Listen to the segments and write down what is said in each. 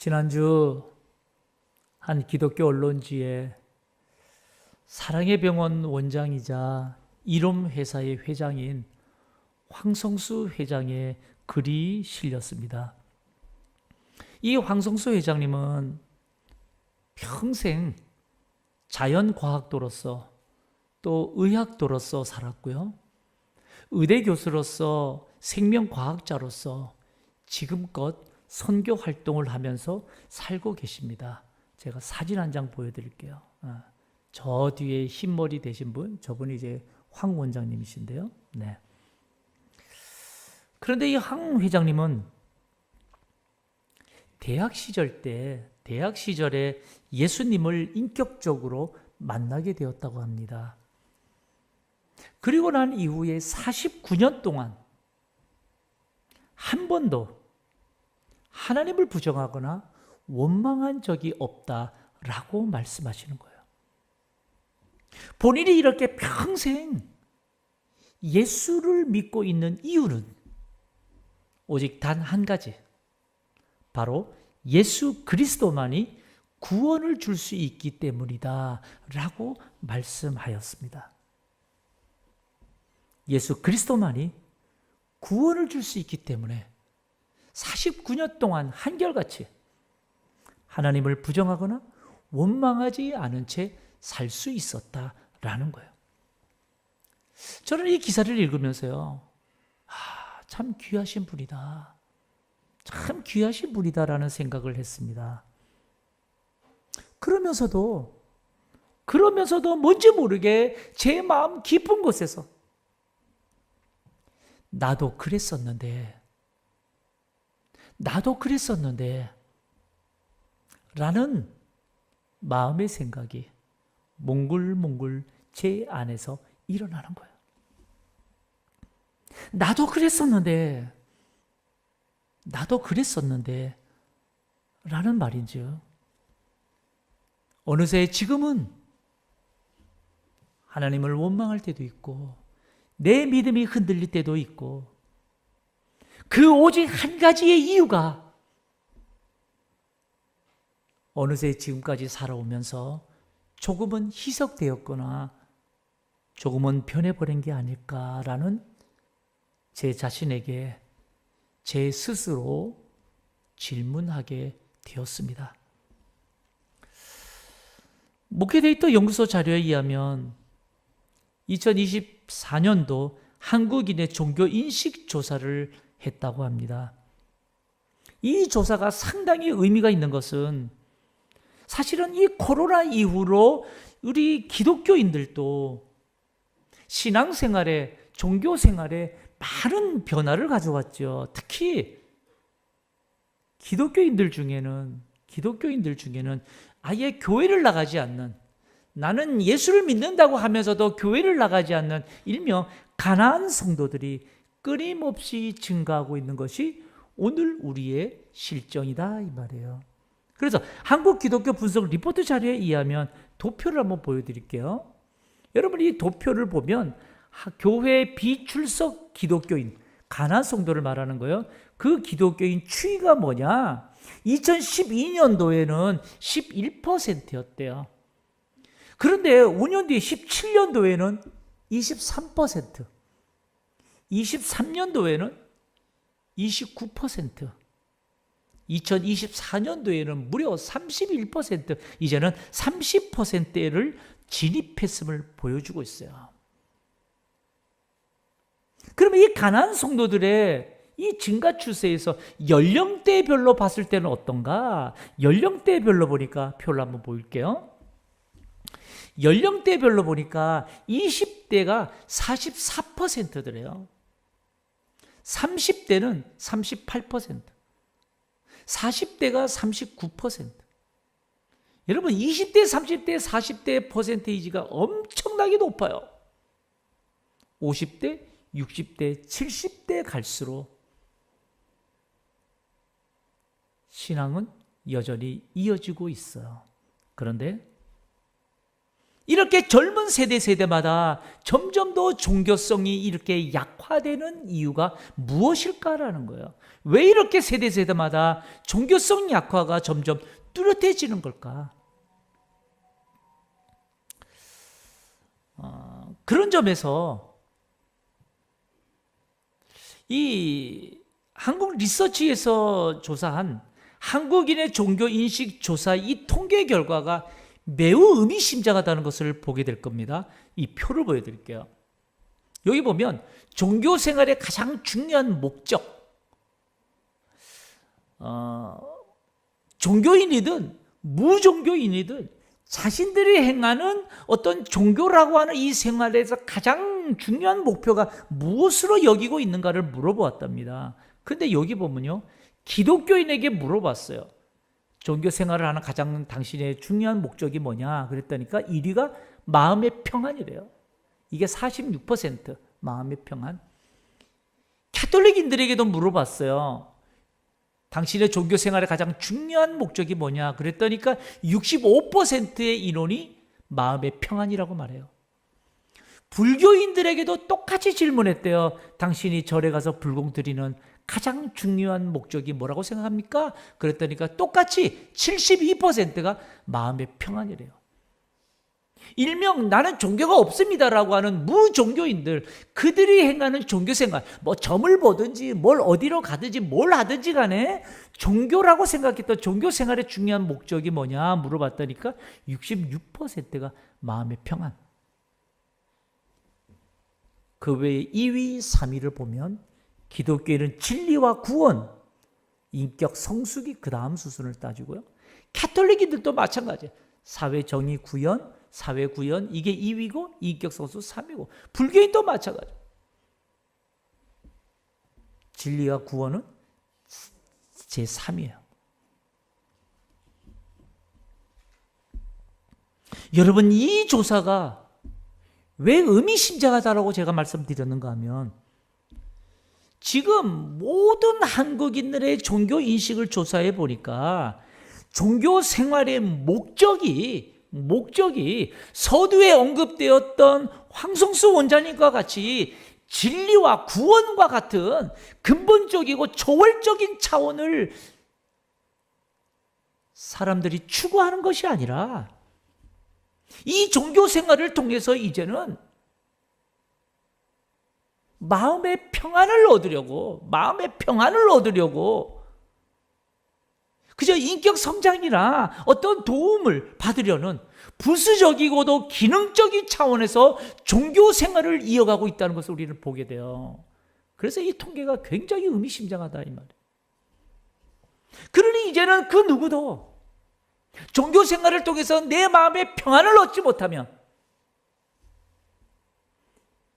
지난주 한 기독교 언론지에 사랑의 병원 원장이자 이롬 회사의 회장인 황성수 회장의 글이 실렸습니다. 이 황성수 회장님은 평생 자연과학도로서 또 의학도로서 살았고요. 의대 교수로서 생명과학자로서 지금껏 선교 활동을 하면서 살고 계십니다. 제가 사진 한 장 보여드릴게요. 저 뒤에 흰머리 되신 분, 저분이 이제 황 원장님이신데요. 네. 그런데 이 황 회장님은 대학 시절에 예수님을 인격적으로 만나게 되었다고 합니다. 그리고 난 이후에 49년 동안 한 번도 하나님을 부정하거나 원망한 적이 없다라고 말씀하시는 거예요. 본인이 이렇게 평생 예수를 믿고 있는 이유는 오직 단 한 가지, 바로 예수 그리스도만이 구원을 줄 수 있기 때문이다 라고 말씀하였습니다. 예수 그리스도만이 구원을 줄 수 있기 때문에 49년 동안 한결같이 하나님을 부정하거나 원망하지 않은 채 살 수 있었다라는 거예요. 저는 이 기사를 읽으면서요, 참 귀하신 분이다. 참 귀하신 분이다라는 생각을 했습니다. 그러면서도 뭔지 모르게 제 마음 깊은 곳에서 나도 그랬었는데 라는 마음의 생각이 몽글몽글 제 안에서 일어나는 거예요. 나도 그랬었는데 라는 말인즉 어느새 지금은 하나님을 원망할 때도 있고 내 믿음이 흔들릴 때도 있고 그 오직 한 가지의 이유가 어느새 지금까지 살아오면서 조금은 희석되었거나 조금은 변해버린 게 아닐까라는 제 자신에게 제 스스로 질문하게 되었습니다. 목회데이터 연구소 자료에 의하면 2024년도 한국인의 종교 인식 조사를 했다고 합니다. 이 조사가 상당히 의미가 있는 것은 사실은 이 코로나 이후로 우리 기독교인들도 신앙생활에, 종교생활에 많은 변화를 가져왔죠. 특히 기독교인들 중에는 아예 교회를 나가지 않는, 나는 예수를 믿는다고 하면서도 교회를 나가지 않는 일명 가난한 성도들이 끊임없이 증가하고 있는 것이 오늘 우리의 실정이다 이 말이에요. 그래서 한국 기독교 분석 리포트 자료에 의하면 도표를 한번 보여드릴게요. 여러분 이 도표를 보면 교회 비출석 기독교인, 가난한 성도를 말하는 거예요. 그 기독교인 추이가 뭐냐? 2012년도에는 11%였대요. 그런데 5년 뒤에 17년도에는 23%, 23년도에는 29%, 2024년도에는 무려 31%, 이제는 30%를 진입했음을 보여주고 있어요. 그러면 이 가난한 성도들의 이 증가 추세에서 연령대별로 봤을 때는 어떤가? 연령대별로 보니까 표를 한번 보일게요. 연령대별로 보니까 20대가 44%더래요. 30대는 38%, 40대가 39%. 여러분 20대, 30대, 40대 퍼센테이지가 엄청나게 높아요. 50대, 60대, 70대 갈수록 신앙은 여전히 이어지고 있어요. 그런데 이렇게 젊은 세대마다 점점 더 종교성이 이렇게 약화되는 이유가 무엇일까라는 거예요. 왜 이렇게 세대마다 종교성 약화가 점점 뚜렷해지는 걸까? 그런 점에서 이 한국 리서치에서 조사한 한국인의 종교인식 조사 이 통계 결과가 매우 의미심장하다는 것을 보게 될 겁니다. 이 표를 보여드릴게요. 여기 보면 종교 생활의 가장 중요한 목적, 종교인이든 무종교인이든 자신들이 행하는 어떤 종교라고 하는 이 생활에서 가장 중요한 목표가 무엇으로 여기고 있는가를 물어보았답니다. 그런데 여기 보면요, 기독교인에게 물어봤어요. 종교 생활을 하는 가장 당신의 중요한 목적이 뭐냐 그랬다니까 1위가 마음의 평안이래요. 이게 46% 마음의 평안. 가톨릭인들에게도 물어봤어요. 당신의 종교 생활의 가장 중요한 목적이 뭐냐 그랬더니까 65%의 인원이 마음의 평안이라고 말해요. 불교인들에게도 똑같이 질문했대요. 당신이 절에 가서 불공 드리는 가장 중요한 목적이 뭐라고 생각합니까? 그랬더니까 똑같이 72%가 마음의 평안이래요. 일명 나는 종교가 없습니다라고 하는 무종교인들, 그들이 행하는 종교생활, 뭐 점을 보든지 뭘 어디로 가든지 뭘 하든지 간에 종교라고 생각했던 종교생활의 중요한 목적이 뭐냐 물어봤더니까 66%가 마음의 평안. 그 외에 2위, 3위를 보면 기독교인은 진리와 구원, 인격 성숙이 그 다음 수순을 따지고요. 가톨릭인들도 마찬가지예요. 사회 정의 구현, 사회 구현 이게 2위고 인격 성숙 3위고 불교인도 마찬가지. 진리와 구원은 제 3위예요. 여러분, 이 조사가 왜 의미심장하다라고 제가 말씀드렸는가 하면 지금 모든 한국인들의 종교 인식을 조사해 보니까 종교 생활의 목적이 서두에 언급되었던 황성수 원장님과 같이 진리와 구원과 같은 근본적이고 초월적인 차원을 사람들이 추구하는 것이 아니라 이 종교 생활을 통해서 이제는 마음의 평안을 얻으려고 그저 인격 성장이나 어떤 도움을 받으려는 부수적이고도 기능적인 차원에서 종교 생활을 이어가고 있다는 것을 우리는 보게 돼요. 그래서 이 통계가 굉장히 의미심장하다 이 말이에요. 그러니 이제는 그 누구도 종교 생활을 통해서 내 마음의 평안을 얻지 못하면,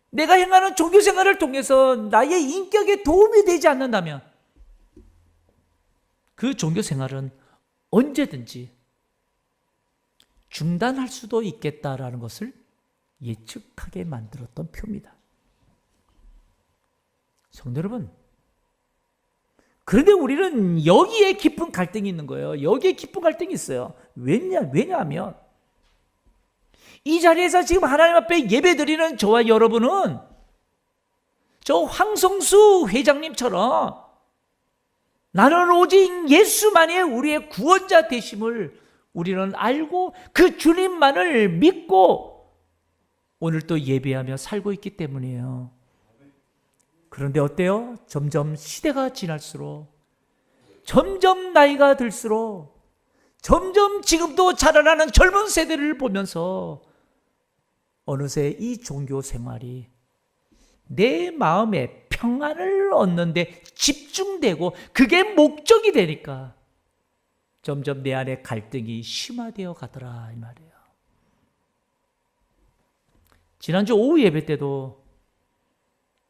내가 행하는 종교 생활을 통해서 나의 인격에 도움이 되지 않는다면 그 종교 생활은 언제든지 중단할 수도 있겠다라는 것을 예측하게 만들었던 표입니다. 성도 여러분, 그런데 우리는 여기에 깊은 갈등이 있는 거예요. 여기에 깊은 갈등이 있어요. 왜냐하면 이 자리에서 지금 하나님 앞에 예배드리는 저와 여러분은 저 황성수 회장님처럼 나는 오직 예수만이 우리의 구원자 되심을 우리는 알고 그 주님만을 믿고 오늘 또 예배하며 살고 있기 때문이에요. 그런데 어때요? 점점 시대가 지날수록, 점점 나이가 들수록, 점점 지금도 자라나는 젊은 세대를 보면서 어느새 이 종교 생활이 내 마음에 평안을 얻는데 집중되고 그게 목적이 되니까 점점 내 안에 갈등이 심화되어 가더라 이 말이에요. 지난주 오후 예배 때도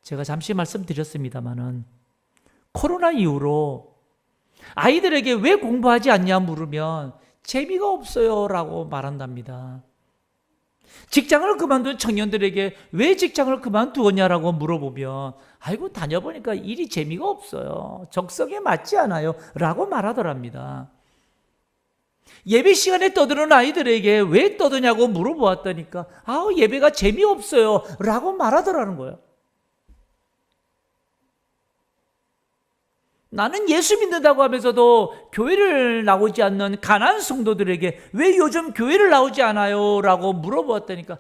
제가 잠시 말씀드렸습니다마는 코로나 이후로 아이들에게 왜 공부하지 않냐 물으면 재미가 없어요 라고 말한답니다. 직장을 그만둔 청년들에게 왜 직장을 그만두었냐라고 물어보면 아이고 다녀보니까 일이 재미가 없어요. 적성에 맞지 않아요 라고 말하더랍니다. 예배 시간에 떠드는 아이들에게 왜 떠드냐고 물어보았다니까 예배가 재미없어요 라고 말하더라는 거예요. 나는 예수 믿는다고 하면서도 교회를 나오지 않는 가난한 성도들에게 왜 요즘 교회를 나오지 않아요? 라고 물어보았다니까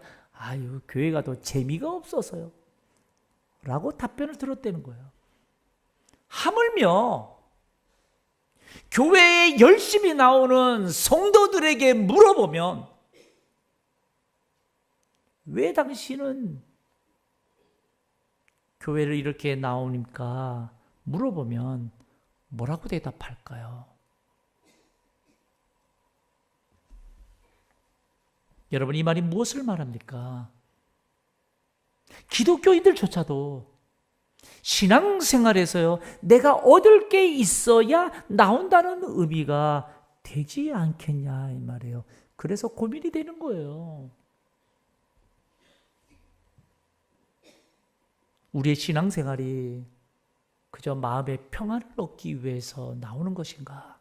교회가 더 재미가 없어서요 라고 답변을 들었다는 거예요. 하물며 교회에 열심히 나오는 성도들에게 물어보면 왜 당신은 교회를 이렇게 나오니까 물어보면 뭐라고 대답할까요? 여러분, 이 말이 무엇을 말합니까? 기독교인들조차도 신앙생활에서요, 내가 얻을 게 있어야 나온다는 의미가 되지 않겠냐 이 말이에요. 그래서 고민이 되는 거예요. 우리의 신앙생활이 그저 마음의 평안을 얻기 위해서 나오는 것인가?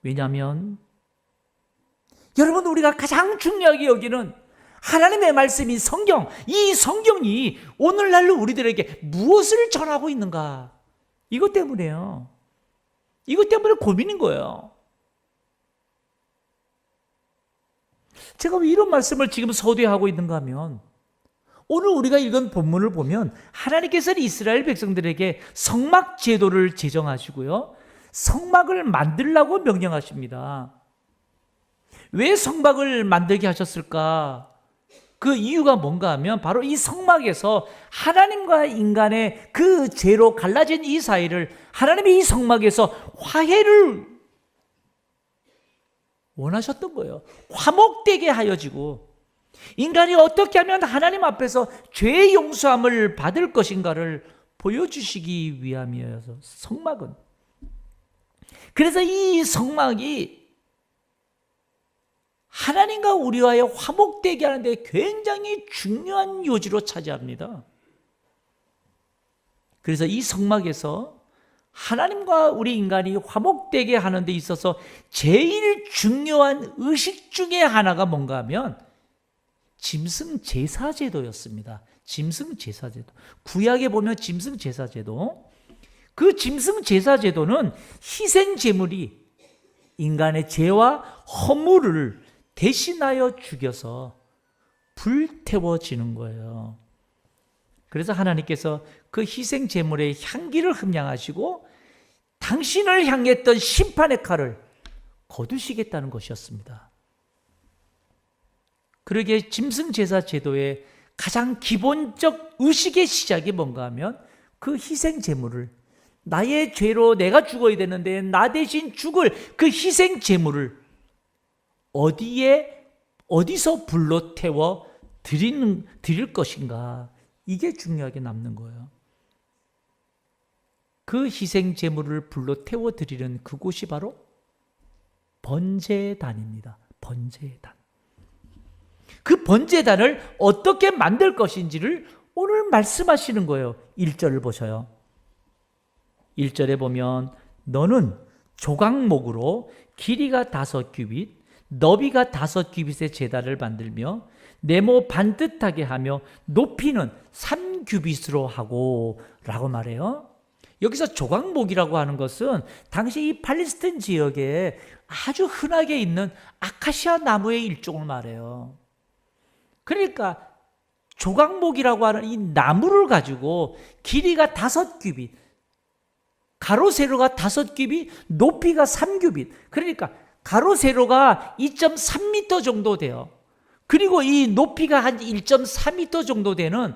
왜냐하면 여러분, 우리가 가장 중요하게 여기는 하나님의 말씀인 성경, 이 성경이 오늘날 우리들에게 무엇을 전하고 있는가? 이것 때문에요. 이것 때문에 고민인 거예요. 제가 왜 이런 말씀을 지금 서두에하고 있는가 하면 오늘 우리가 읽은 본문을 보면 하나님께서는 이스라엘 백성들에게 성막 제도를 제정하시고요, 성막을 만들라고 명령하십니다. 왜 성막을 만들게 하셨을까? 그 이유가 뭔가 하면 바로 이 성막에서 하나님과 인간의 그 죄로 갈라진 이 사이를 하나님이 이 성막에서 화해를 원하셨던 거예요. 화목되게 하여지고 인간이 어떻게 하면 하나님 앞에서 죄의 용서함을 받을 것인가를 보여주시기 위함이어서 성막은. 그래서 이 성막이 하나님과 우리와의 화목되게 하는데 굉장히 중요한 요지로 차지합니다. 그래서 이 성막에서 하나님과 우리 인간이 화목되게 하는 데 있어서 제일 중요한 의식 중에 하나가 뭔가 하면 짐승 제사 제도였습니다. 짐승 제사 제도. 구약에 보면 짐승 제사 제도. 그 짐승 제사 제도는 희생 제물이 인간의 죄와 허물을 대신하여 죽여서 불태워지는 거예요. 그래서 하나님께서 그 희생 제물의 향기를 흠양하시고 당신을 향했던 심판의 칼을 거두시겠다는 것이었습니다. 그러기에 짐승 제사 제도의 가장 기본적 의식의 시작이 뭔가 하면 그 희생 제물을, 나의 죄로 내가 죽어야 되는데 나 대신 죽을 그 희생 제물을 어디서 불로 태워 드릴 것인가, 이게 중요하게 남는 거예요. 그 희생 제물을 불로 태워 드리는 그곳이 바로 번제단입니다. 번제단. 그 번제단을 어떻게 만들 것인지를 오늘 말씀하시는 거예요. 1절을 보셔요. 1절에 보면 너는 조각목으로 길이가 5규빗, 너비가 5규빗의 제단을 만들며 네모 반듯하게 하며 높이는 3규빗으로 하고 라고 말해요. 여기서 조각목이라고 하는 것은 당시 이 팔레스타인 지역에 아주 흔하게 있는 아카시아 나무의 일종을 말해요. 그러니까 조각목이라고 하는 이 나무를 가지고 길이가 5규빗, 가로 세로가 5규빗, 높이가 3규빗, 그러니까 가로 세로가 2.3m 정도 돼요. 그리고 이 높이가 한 1.4m 정도 되는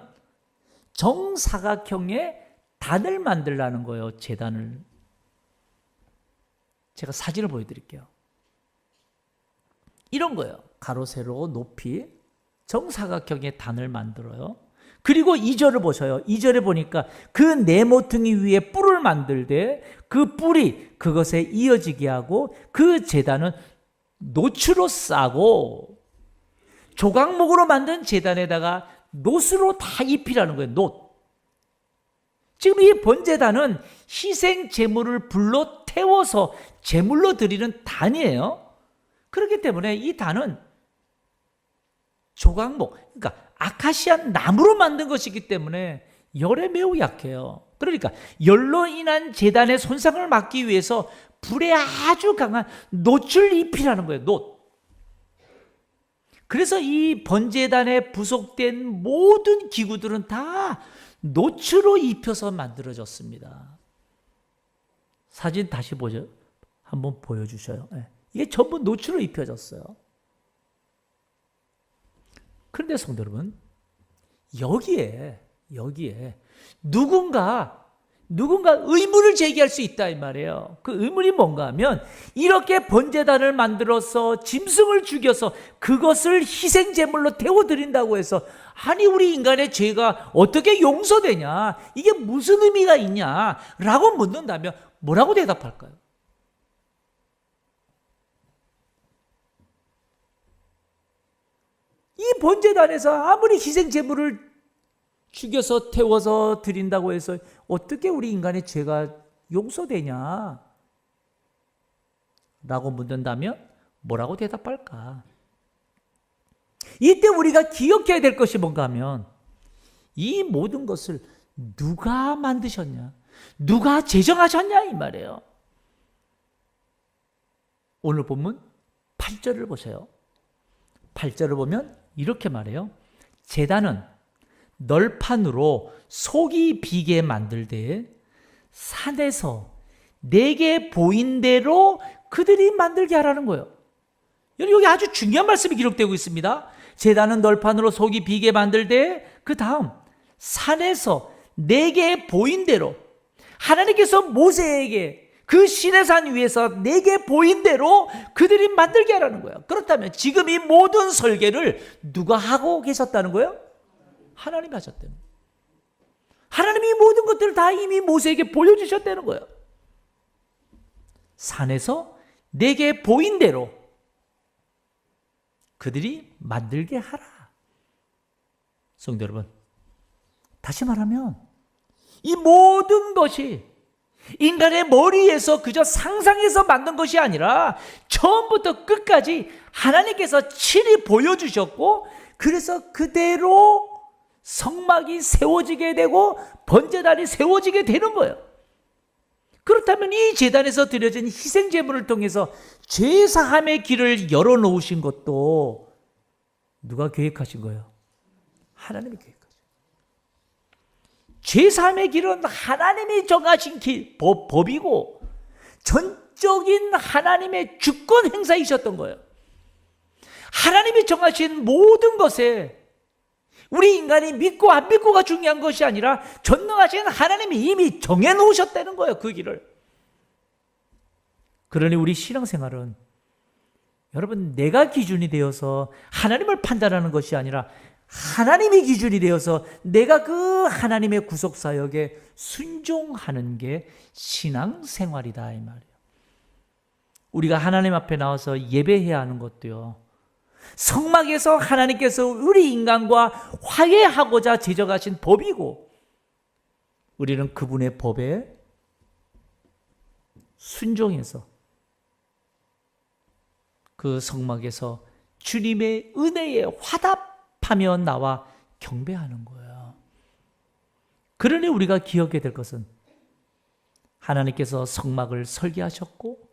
정사각형의 단을 만들라는 거예요. 제단을. 제가 사진을 보여드릴게요. 이런 거예요. 가로 세로 높이 정사각형의 단을 만들어요. 그리고 2절을 보셔요. 2절에 보니까 그 네모퉁이 위에 뿔을 만들되 그 뿔이 그것에 이어지게 하고 그 제단은 노추로 싸고 조각목으로 만든 제단에다가 놋으로 다 입히라는 거예요. 놋. 지금 이 번제단은 희생 제물을 불로 태워서 제물로 드리는 단이에요. 그렇기 때문에 이 단은 조각목, 그러니까 아카시아 나무로 만든 것이기 때문에 열에 매우 약해요. 그러니까 열로 인한 제단의 손상을 막기 위해서 불에 아주 강한 놋을 입히라는 거예요. 놋. 그래서 이 번제단에 부속된 모든 기구들은 다 놋으로 입혀서 만들어졌습니다. 사진 다시 보죠. 한번 보여주셔요. 이게 전부 놋으로 입혀졌어요. 그런데 성도 여러분, 여기에 누군가 의문을 제기할 수 있다 이 말이에요. 그 의문이 뭔가 하면 이렇게 번제단을 만들어서 짐승을 죽여서 그것을 희생제물로 태워드린다고 해서 아니 우리 인간의 죄가 어떻게 용서되냐, 이게 무슨 의미가 있냐라고 묻는다면 뭐라고 대답할까요? 이 번제단에서 아무리 희생제물을 죽여서 태워서 드린다고 해서 어떻게 우리 인간의 죄가 용서되냐? 라고 묻는다면 뭐라고 대답할까? 이때 우리가 기억해야 될 것이 뭔가 하면 이 모든 것을 누가 만드셨냐? 누가 제정하셨냐? 이 말이에요. 오늘 본문 8절을 보세요. 8절을 보면 이렇게 말해요. 제단은 널판으로 속이 비게 만들되 산에서 내게 보인 대로 그들이 만들게 하라는 거예요. 여기 아주 중요한 말씀이 기록되고 있습니다. 제단은 널판으로 속이 비게 만들되 그 다음 산에서 내게 보인 대로, 하나님께서 모세에게 그 시내산 위에서 내게 보인 대로 그들이 만들게 하라는 거예요. 그렇다면 지금 이 모든 설계를 누가 하고 계셨다는 거예요? 하나님이 하셨다는 거예요. 하나님이 모든 것들을 다 이미 모세에게 보여주셨다는 거예요. 산에서 내게 보인 대로 그들이 만들게 하라. 성도 여러분, 다시 말하면 이 모든 것이 인간의 머리에서 그저 상상해서 만든 것이 아니라 처음부터 끝까지 하나님께서 친히 보여주셨고, 그래서 그대로 성막이 세워지게 되고 번제단이 세워지게 되는 거예요. 그렇다면 이 제단에서 드려진 희생제물을 통해서 죄사함의 길을 열어놓으신 것도 누가 계획하신 거예요? 하나님이 계획하신 거예요. 죄사함의 길은 하나님이 정하신 법이고 전적인 하나님의 주권 행사이셨던 거예요. 하나님이 정하신 모든 것에 우리 인간이 믿고 안 믿고가 중요한 것이 아니라 전능하신 하나님이 이미 정해놓으셨다는 거예요, 그 길을. 그러니 우리 신앙생활은 여러분, 내가 기준이 되어서 하나님을 판단하는 것이 아니라 하나님이 기준이 되어서 내가 그 하나님의 구속사역에 순종하는 게 신앙생활이다 이 말이에요. 우리가 하나님 앞에 나와서 예배해야 하는 것도요, 성막에서 하나님께서 우리 인간과 화해하고자 제정하신 법이고 우리는 그분의 법에 순종해서 그 성막에서 주님의 은혜에 화답하며 나와 경배하는 거예요. 그러니 우리가 기억해야 될 것은 하나님께서 성막을 설계하셨고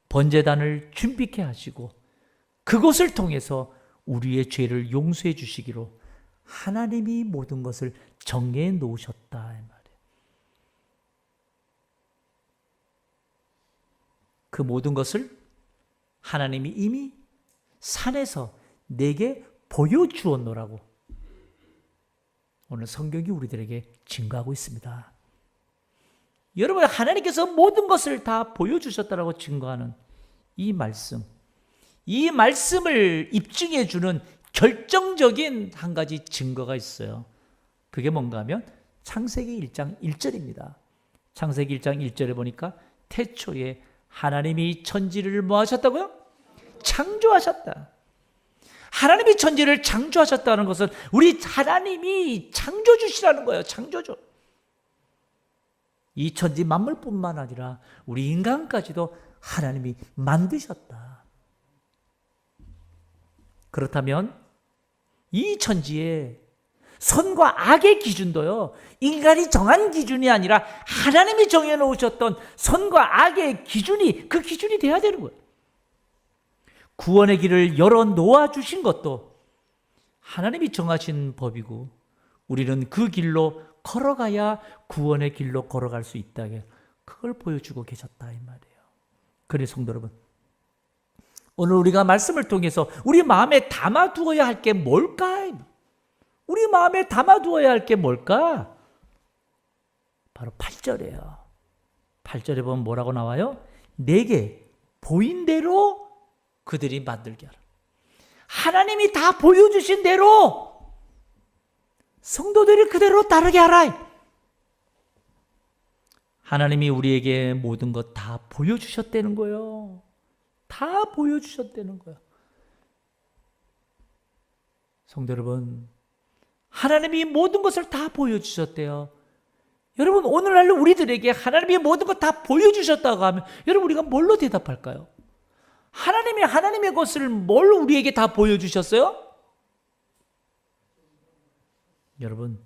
번제단을 준비케 하시고 그것을 통해서 우리의 죄를 용서해 주시기로 하나님이 모든 것을 정해 놓으셨다 이 말이에요. 그 모든 것을 하나님이 이미 산에서 내게 보여주었노라고 오늘 성경이 우리들에게 증거하고 있습니다. 여러분, 하나님께서 모든 것을 다 보여주셨다라고 증거하는 이 말씀, 이 말씀을 입증해 주는 결정적인 한 가지 증거가 있어요. 그게 뭔가 하면 창세기 1장 1절입니다. 창세기 1장 1절에 보니까 태초에 하나님이 천지를 뭐 하셨다고요? 창조하셨다. 하나님이 천지를 창조하셨다는 것은 우리 하나님이 창조주시라는 거예요. 창조주. 이 천지 만물뿐만 아니라 우리 인간까지도 하나님이 만드셨다. 그렇다면 이 천지에 선과 악의 기준도요, 인간이 정한 기준이 아니라 하나님이 정해놓으셨던 선과 악의 기준이 그 기준이 돼야 되는 거예요. 구원의 길을 열어 놓아주신 것도 하나님이 정하신 법이고, 우리는 그 길로 걸어가야 구원의 길로 걸어갈 수 있다. 그걸 보여주고 계셨다 이 말이에요. 그래 성도 여러분, 오늘 우리가 말씀을 통해서 우리 마음에 담아두어야 할 게 뭘까? 우리 마음에 담아두어야 할 게 뭘까? 바로 8절이에요. 8절에 보면 뭐라고 나와요? 내게 보인 대로 그들이 만들게 하라. 하나님이 다 보여주신 대로 성도들이 그대로 따르게 하라. 하나님이 우리에게 모든 것 다 보여주셨다는 거예요. 다 보여주셨다는 거예요. 성도 여러분, 하나님이 모든 것을 다 보여주셨대요. 여러분, 오늘날 우리들에게 하나님이 모든 것 다 보여주셨다고 하면 여러분 우리가 뭘로 대답할까요? 하나님이 하나님의 것을 뭘 우리에게 다 보여주셨어요? 여러분,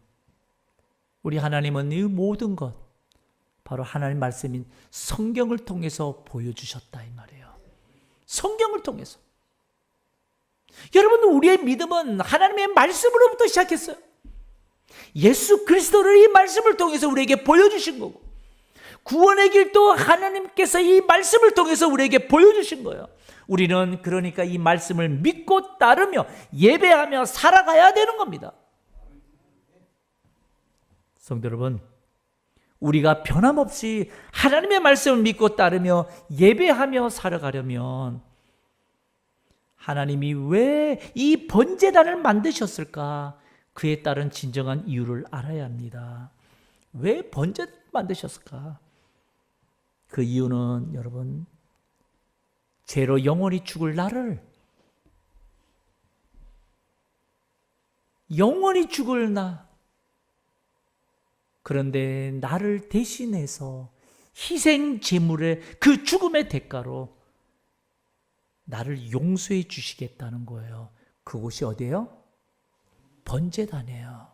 우리 하나님은 이 모든 것 바로 하나님 말씀인 성경을 통해서 보여주셨다 이 말이에요. 성경을 통해서. 여러분, 우리의 믿음은 하나님의 말씀으로부터 시작했어요. 예수 그리스도를 이 말씀을 통해서 우리에게 보여주신 거고, 구원의 길도 하나님께서 이 말씀을 통해서 우리에게 보여주신 거예요. 우리는 그러니까 이 말씀을 믿고 따르며 예배하며 살아가야 되는 겁니다. 성도 여러분, 우리가 변함없이 하나님의 말씀을 믿고 따르며 예배하며 살아가려면 하나님이 왜 이 번제단을 만드셨을까? 그에 따른 진정한 이유를 알아야 합니다. 왜 번제단을 만드셨을까? 그 이유는 여러분, 죄로 영원히 죽을 나를, 영원히 죽을 나, 그런데 나를 대신해서 희생 제물의 그 죽음의 대가로 나를 용서해 주시겠다는 거예요. 그곳이 어디예요? 번제단이에요.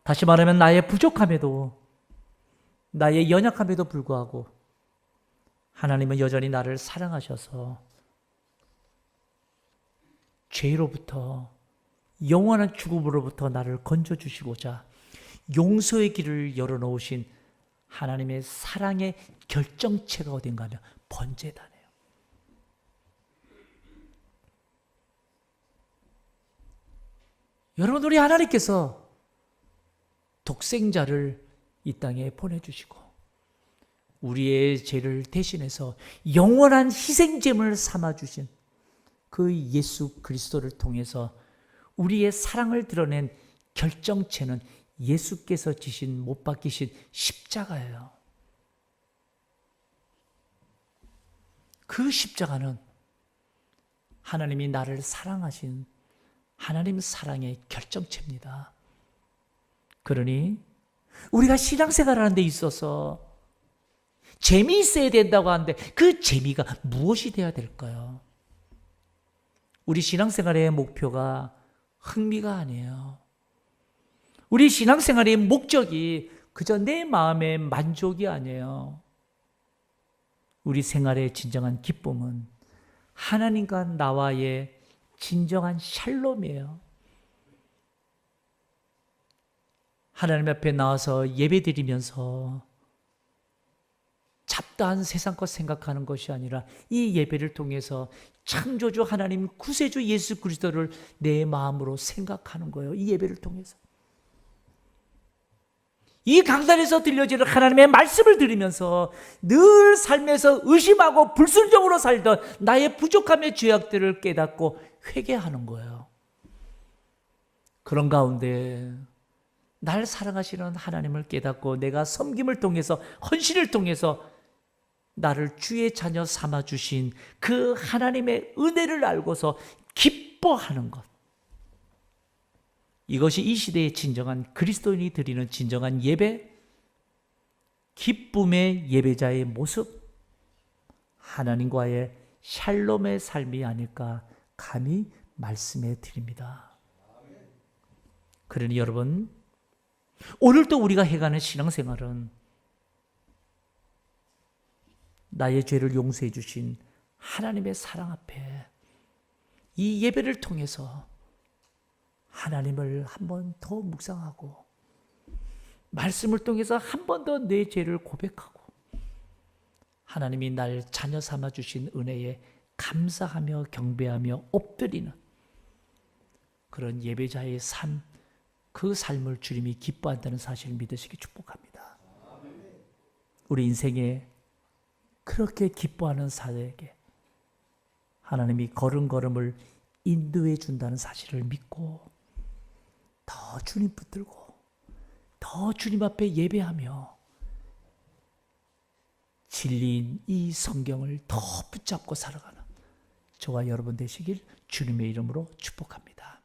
다시 말하면 나의 부족함에도, 나의 연약함에도 불구하고 하나님은 여전히 나를 사랑하셔서 죄로부터, 영원한 죽음으로부터 나를 건져주시고자 용서의 길을 열어놓으신 하나님의 사랑의 결정체가 어딘가 하면 번제단이에요. 여러분, 우리 하나님께서 독생자를 이 땅에 보내주시고 우리의 죄를 대신해서 영원한 희생제물을 삼아주신 그 예수 그리스도를 통해서 우리의 사랑을 드러낸 결정체는 예수께서 지신 못 박히신 십자가예요. 그 십자가는 하나님이 나를 사랑하신 하나님 사랑의 결정체입니다. 그러니 우리가 신앙생활을 하는 데 있어서 재미있어야 된다고 하는데 그 재미가 무엇이 되어야 될까요? 우리 신앙생활의 목표가 흥미가 아니에요. 우리 신앙생활의 목적이 그저 내 마음의 만족이 아니에요. 우리 생활의 진정한 기쁨은 하나님과 나와의 진정한 샬롬이에요. 하나님 앞에 나와서 예배드리면서 잡다한 세상 것 생각하는 것이 아니라 이 예배를 통해서 창조주 하나님, 구세주 예수 그리스도를 내 마음으로 생각하는 거예요. 이 예배를 통해서. 이 강단에서 들려지는 하나님의 말씀을 들으면서 늘 삶에서 의심하고 불순종으로 살던 나의 부족함의 죄악들을 깨닫고 회개하는 거예요. 그런 가운데 날 사랑하시는 하나님을 깨닫고 내가 섬김을 통해서, 헌신을 통해서 나를 주의 자녀 삼아주신 그 하나님의 은혜를 알고서 기뻐하는 것. 이것이 이 시대의 진정한 그리스도인이 드리는 진정한 예배, 기쁨의 예배자의 모습, 하나님과의 샬롬의 삶이 아닐까 감히 말씀해 드립니다. 그러니 여러분, 오늘도 우리가 해가는 신앙생활은 나의 죄를 용서해 주신 하나님의 사랑 앞에 이 예배를 통해서 하나님을 한 번 더 묵상하고 말씀을 통해서 한 번 더 내 죄를 고백하고 하나님이 날 자녀 삼아 주신 은혜에 감사하며 경배하며 엎드리는 그런 예배자의 삶, 그 삶을 주님이 기뻐한다는 사실을 믿으시기 축복합니다. 우리 인생에 그렇게 기뻐하는 사람에게 하나님이 걸음걸음을 인도해 준다는 사실을 믿고 더 주님 붙들고 더 주님 앞에 예배하며 진리인 이 성경을 더 붙잡고 살아가는 저와 여러분 되시길 주님의 이름으로 축복합니다.